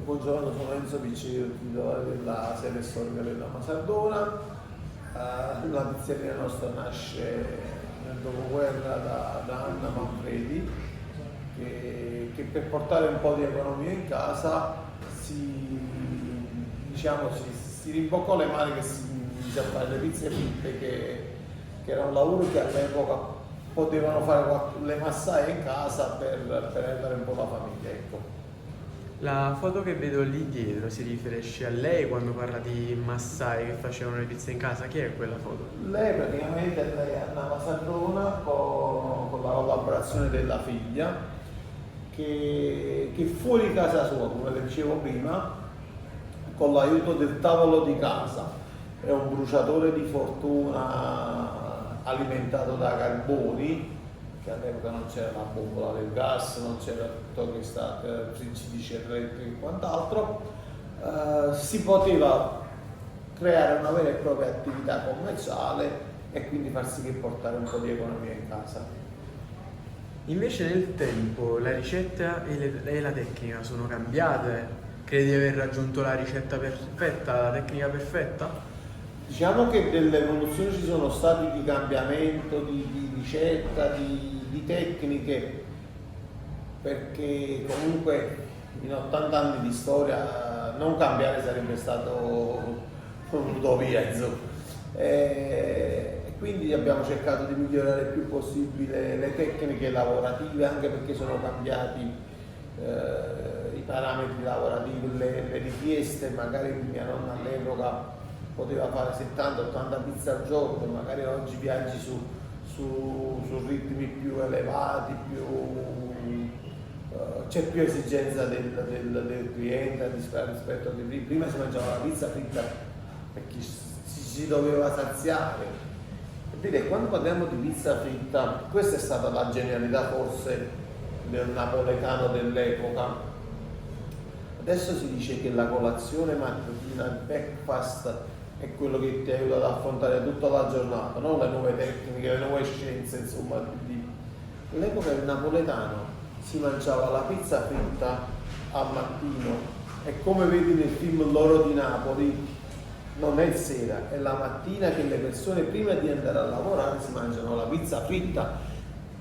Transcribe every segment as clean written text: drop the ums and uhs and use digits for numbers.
Buongiorno, sono Enzo Piccini, titolare della sede storica della Masardona. La pizzeria nostra nasce nel dopoguerra da Anna Manfredi che per portare un po' di economia in casa si rimboccò le maniche e si iniziò a fare le pizze fritte che era un lavoro che all'epoca potevano fare le massaie in casa per rendere un po' la famiglia, ecco. La foto che vedo lì dietro si riferisce a lei quando parla di massai che facevano le pizze in casa? Chi è quella foto? Lei praticamente è Anna Masardona con la collaborazione della figlia che fuori casa sua, come le dicevo prima, con l'aiuto del tavolo di casa, è un bruciatore di fortuna alimentato da carboni, che all'epoca non c'era la bombola del gas, non c'era tutto questa principi elettrici e quant'altro, si poteva creare una vera e propria attività commerciale e quindi far sì che portare un po' di economia in casa. Invece nel tempo la ricetta e la tecnica sono cambiate? Credi di aver raggiunto la ricetta perfetta, la tecnica perfetta? Diciamo che delle evoluzioni ci sono stati di cambiamento, di ricetta, di tecniche, perché comunque in 80 anni di storia non cambiare sarebbe stato un'utopia, insomma. E quindi abbiamo cercato di migliorare il più possibile le tecniche lavorative, anche perché sono cambiati i parametri lavorativi, le richieste. Magari mia nonna all'epoca poteva fare 70-80 pizze al giorno, magari oggi viaggi su ritmi più elevati, c'è più esigenza del cliente rispetto a prima si mangiava la pizza fritta perché si doveva saziare. Capite? Quando parliamo di pizza fritta, questa è stata la genialità forse del napoletano dell'epoca. Adesso si dice che la colazione mattutina, il breakfast, è quello che ti aiuta ad affrontare tutta la giornata, non le nuove tecniche, le nuove scienze, insomma. All'epoca il napoletano si mangiava la pizza fritta al mattino e come vedi nel film L'oro di Napoli, non è il sera, è la mattina che le persone prima di andare a lavorare si mangiano la pizza fritta.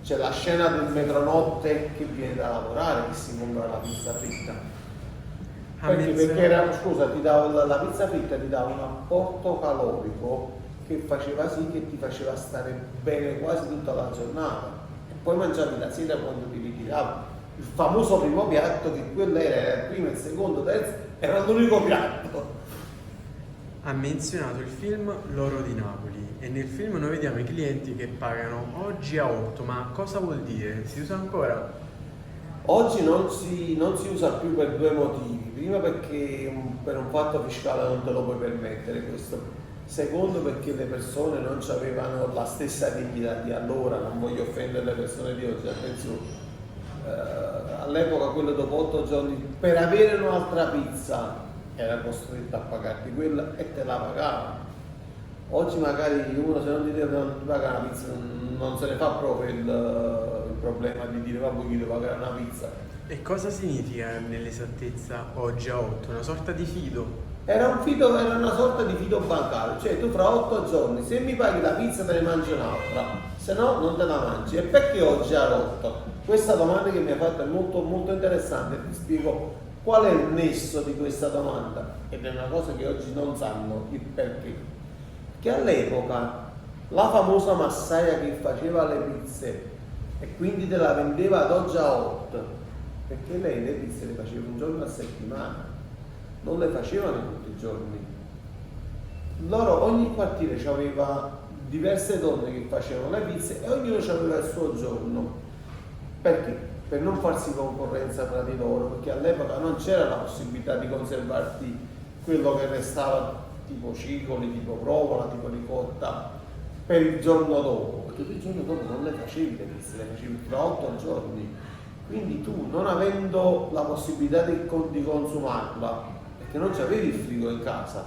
C'è la scena del metronotte che viene da lavorare, che si compra la pizza fritta. Perché era, scusa, la pizza fritta ti dava un apporto calorico che faceva sì che ti faceva stare bene quasi tutta la giornata e poi mangiavi la sera quando ti ritiravi il famoso primo piatto, che quello era il primo, il secondo, il terzo, era l'unico piatto. Ha menzionato il film L'oro di Napoli e nel film noi vediamo i clienti che pagano oggi a 8, ma cosa vuol dire? Si usa ancora? Oggi non si usa più per due motivi. Prima perché per un fatto fiscale non te lo puoi permettere questo. Secondo perché le persone non avevano la stessa dignità di allora, non voglio offendere le persone di oggi, attenzione. All'epoca quello dopo 8 giorni per avere un'altra pizza era costretto a pagarti quella e te la pagava. Oggi magari uno se non ti paga una pizza non se ne fa proprio il problema di dire vabbè chi devo pagare una pizza. E cosa significa nell'esattezza oggi a 8? Una sorta di fido? Era una sorta di fido bancario, cioè tu fra 8 giorni se mi paghi la pizza te ne mangi un'altra, se no non te la mangi. E perché oggi a 8? Questa domanda che mi ha fatto è molto molto interessante, ti spiego qual è il nesso di questa domanda ed è una cosa che oggi non sanno il perché. Che all'epoca la famosa massaia che faceva le pizze e quindi te la vendeva ad oggi a 8, perché lei le pizze le faceva un giorno a settimana, non le facevano tutti i giorni. Loro, ogni quartiere aveva diverse donne che facevano le pizze e ognuno aveva il suo giorno. Perché? Per non farsi concorrenza tra di loro, perché all'epoca non c'era la possibilità di conservarti quello che restava tipo cicoli, tipo provola, tipo ricotta per il giorno dopo, perché il giorno dopo non le facevi le pizze, le facevi tra 8 giorni. Quindi tu, non avendo la possibilità di consumarla, perché non c'avevi il frigo in casa,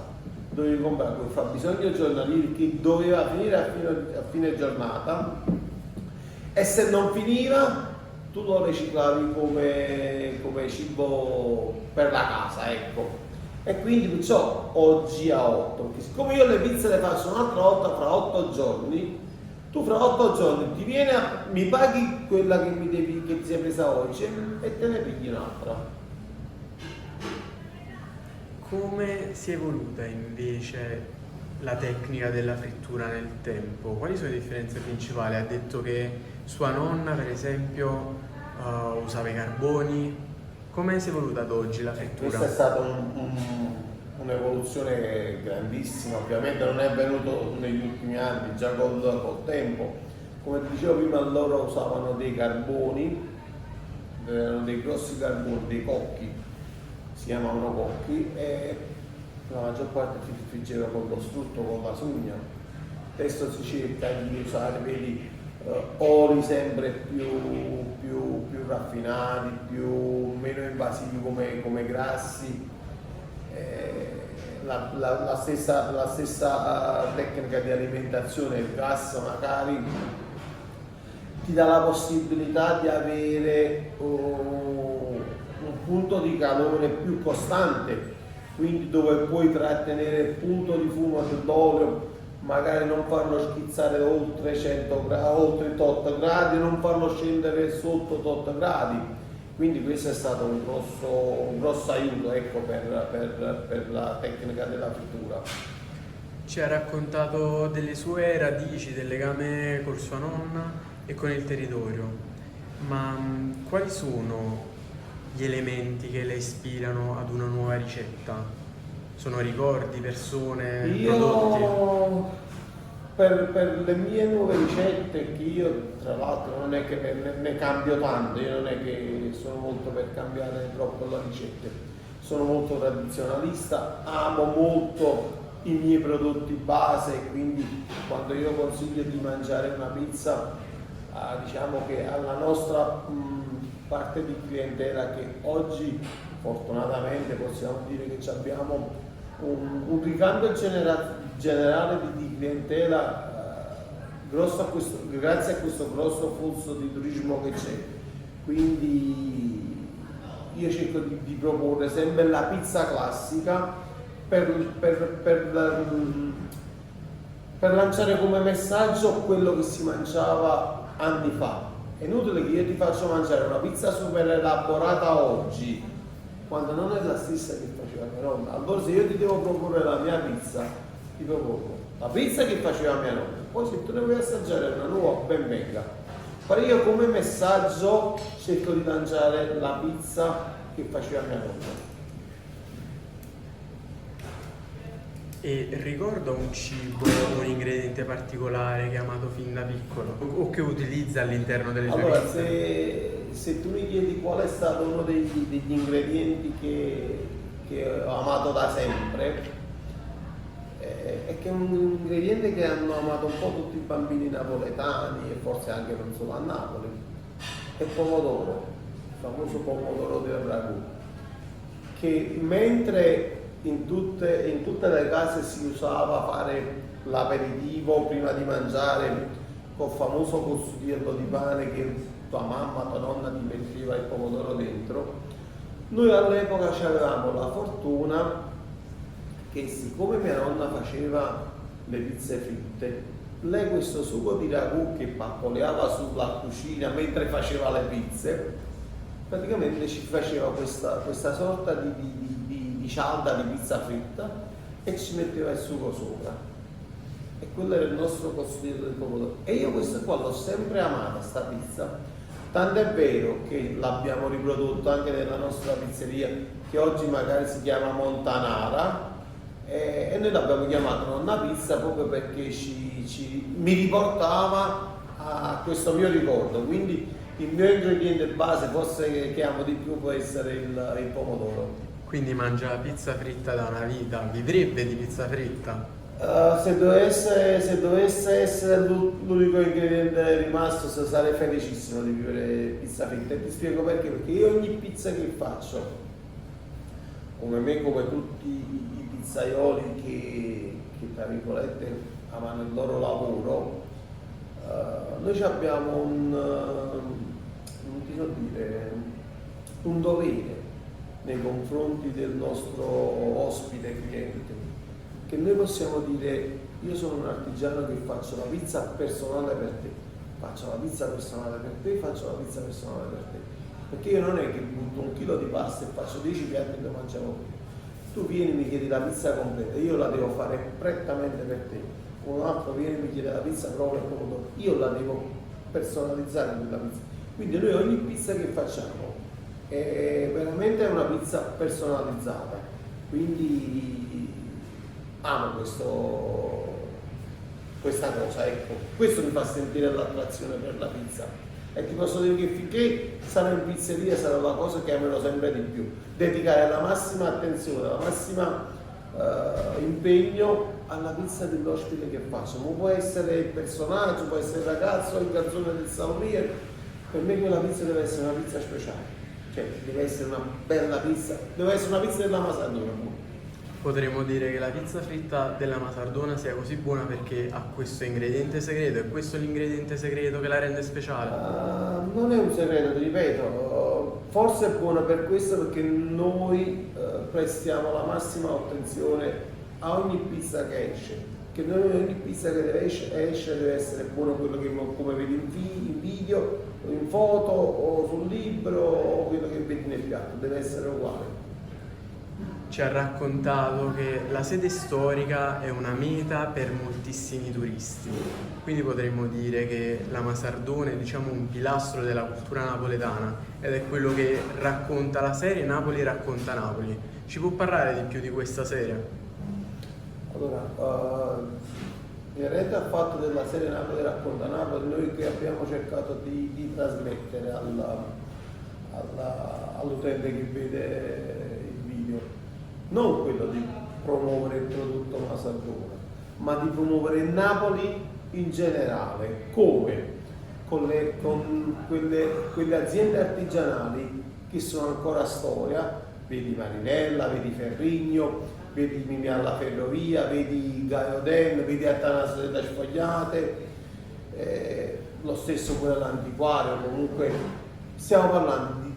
dovevi comprare quel fabbisogno giornaliero che doveva finire a fine giornata, e se non finiva tu lo riciclavi come cibo per la casa, ecco. E quindi perciò oggi a 8, perché siccome io le pizze le faccio un'altra volta fra 8 giorni, tu fra 8 giorni ti vieni mi paghi quella che che ti sei presa oggi e te ne pigli un'altra. Come si è evoluta invece la tecnica della frittura nel tempo? Quali sono le differenze principali? Ha detto che sua nonna, per esempio, usava i carboni. Come si è evoluta ad oggi la frittura? Questa è stata un'evoluzione grandissima, ovviamente non è venuto negli ultimi anni, già col tempo. Come dicevo prima, loro usavano dei carboni, erano dei grossi carboni, dei cocchi, si chiamavano cocchi, e la maggior parte si friggeva con lo strutto, con la sugna. Adesso si cerca di usare, vedi, oli sempre più raffinati, meno invasivi come grassi. La stessa tecnica di alimentazione, il gas magari ti dà la possibilità di avere un punto di calore più costante, quindi dove puoi trattenere il punto di fumo dell'olio, magari non farlo schizzare oltre 100 gradi, oltre 8 gradi, non farlo scendere sotto 8 gradi. Quindi questo è stato un grosso aiuto, ecco, per la tecnica della frittura. Ci ha raccontato delle sue radici, del legame con sua nonna e con il territorio, ma quali sono gli elementi che le ispirano ad una nuova ricetta? Sono ricordi, persone, prodotti? Per le mie nuove ricette, che io tra l'altro non è che ne cambio tanto, io non è che sono molto per cambiare troppo le ricette, sono molto tradizionalista, amo molto i miei prodotti base, quindi quando io consiglio di mangiare una pizza, diciamo che alla nostra parte di clientela, che oggi fortunatamente possiamo dire che abbiamo un ricambio generale di clientela grosso grazie a questo grosso flusso di turismo che c'è. Quindi io cerco di proporre sempre la pizza classica per lanciare come messaggio quello che si mangiava anni fa. È inutile che io ti faccio mangiare una pizza super elaborata oggi, quando non è la stessa che faceva mia nonna. Allora se io ti devo proporre la mia pizza, ti propongo la pizza che faceva mia nonna, poi se tu ne vuoi assaggiare una nuova, ben venga. Però io come messaggio cerco di mangiare la pizza che faceva mia nonna. E ricorda un cibo o un ingrediente particolare che ha amato fin da piccolo o che utilizza all'interno delle sue Allora, pizze? se tu mi chiedi qual è stato uno degli ingredienti che ho amato da sempre, è che è un ingrediente che hanno amato un po' tutti i bambini napoletani e forse anche non solo a Napoli, è il pomodoro, il famoso pomodoro del ragù, che mentre in tutte le case si usava fare l'aperitivo prima di mangiare col famoso cossudiello di pane che tua mamma, tua nonna ti metteva il pomodoro dentro, noi all'epoca avevamo la fortuna che, siccome mia nonna faceva le pizze fritte, lei questo sugo di ragù che pappoleava sulla cucina mentre faceva le pizze, praticamente ci faceva questa sorta di cialda di pizza fritta e ci metteva il sugo sopra, e quello era il nostro cossudiello di pomodoro. E io questa qua l'ho sempre amata, sta pizza, tanto è vero che l'abbiamo riprodotto anche nella nostra pizzeria, che oggi magari si chiama Montanara, e noi l'abbiamo chiamata nonna pizza proprio perché mi riportava a questo mio ricordo. Quindi il mio ingrediente base, forse che amo di più, può essere il pomodoro. Quindi mangia la pizza fritta da una vita, vivrebbe di pizza fritta? Se dovesse essere l'unico ingrediente rimasto, sarei felicissimo di vivere pizza fritta, e ti spiego perché io ogni pizza che faccio, come me, come tutti i pizzaioli che tra virgolette amano il loro lavoro, noi abbiamo dire, un dovere nei confronti del nostro ospite cliente, che noi possiamo dire: io sono un artigiano che faccio la pizza personale per te, faccio la pizza personale per te, faccio la pizza personale per te, perché io non è che butto 1 chilo di pasta e faccio 10 piatti e lo mangiamo qui. Tu vieni e mi chiedi la pizza completa, io la devo fare prettamente per te. Un altro viene e mi chiede la pizza provola e pomodoro, io la devo personalizzare quella pizza. Quindi noi ogni pizza che facciamo è veramente una pizza personalizzata, quindi amo questa cosa, ecco. Questo mi fa sentire l'attrazione per la pizza, e ti posso dire che finché sarò in pizzeria sarà la cosa che amerò sempre di più, dedicare la massima attenzione, la massima impegno alla pizza dell'ospite che faccio. Ma può essere il personaggio, può essere il ragazzo, il garzone del sauniere, per me quella pizza deve essere una pizza speciale, cioè deve essere una bella pizza, deve essere una pizza della Masardona. Potremmo dire che la pizza fritta della Masardona sia così buona perché ha questo ingrediente segreto, e questo è l'ingrediente segreto che la rende speciale? Non è un segreto, ti ripeto, forse è buona per questo, perché noi prestiamo la massima attenzione a ogni pizza che esce, che noi ogni pizza che esce deve essere buono, quello che come vedi in video, in foto o sul libro, o quello che vedi nel piatto, deve essere uguale. Ci ha raccontato che la sede storica è una meta per moltissimi turisti, quindi potremmo dire che la Masardona è, diciamo, un pilastro della cultura napoletana, ed è quello che racconta la serie Napoli racconta Napoli. Ci può parlare di più di questa serie? Allora, inerente al fatto della serie Napoli racconta Napoli, noi che abbiamo cercato di trasmettere all'utente che vede il video, non quello di promuovere il prodotto Masardona, ma di promuovere Napoli in generale, come? Con quelle aziende artigianali che sono ancora storia, vedi Marinella, vedi Ferrigno, vedi Mimì alla Ferrovia, vedi Gaio Den, vedi Attanasio delle Sfogliate, lo stesso pure all'Antiquario. Comunque stiamo parlando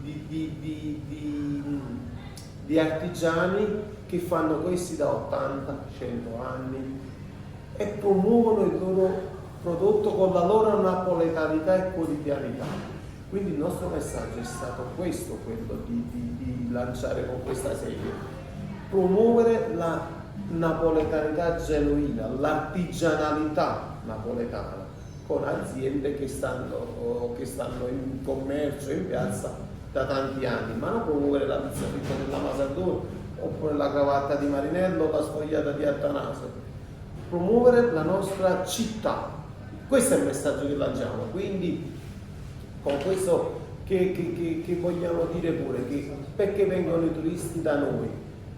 di artigiani che fanno questi da 80-100 anni e promuovono il loro prodotto con la loro napoletanità e quotidianità. Quindi il nostro messaggio è stato questo, quello di lanciare con questa serie: promuovere la napoletanità genuina, l'artigianalità napoletana, con aziende che stanno in commercio, in piazza da tanti anni, ma non promuovere la pizza fritta della Masardona, oppure la cravatta di Marinello o la sfogliata di Attanasio. Promuovere la nostra città, questo è il messaggio che lanciamo. Quindi con questo che vogliamo dire pure, che perché vengono i turisti da noi?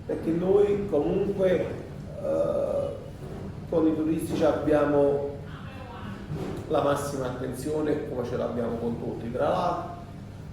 Perché noi comunque con i turisti abbiamo la massima attenzione, come ce l'abbiamo con tutti, tra l'altro,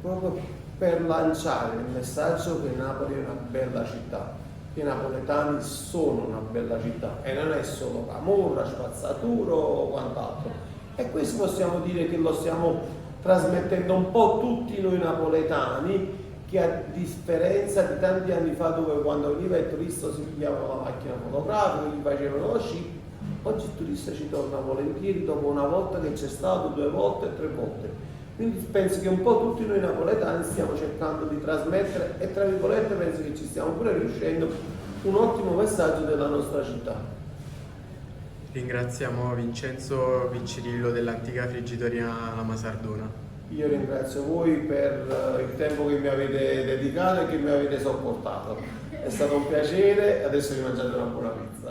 proprio per lanciare il messaggio che Napoli è una bella città, che i napoletani sono una bella città, e non è solo camorra, spazzatura o quant'altro. E questo possiamo dire che lo stiamo trasmettendo un po' tutti noi napoletani, che a differenza di tanti anni fa, dove quando veniva il turista si pigliavano la macchina fotografica, gli facevano lo sci, oggi il turista ci torna volentieri dopo una volta che c'è stato, 2 volte e 3 volte. Quindi penso che un po' tutti noi napoletani stiamo cercando di trasmettere, e tra virgolette penso che ci stiamo pure riuscendo, un ottimo messaggio della nostra città. Ringraziamo Vincenzo Piccirillo dell'antica Friggitoria La Masardona. Io ringrazio voi per il tempo che mi avete dedicato e che mi avete sopportato. È stato un piacere, adesso vi mangiate una buona pizza.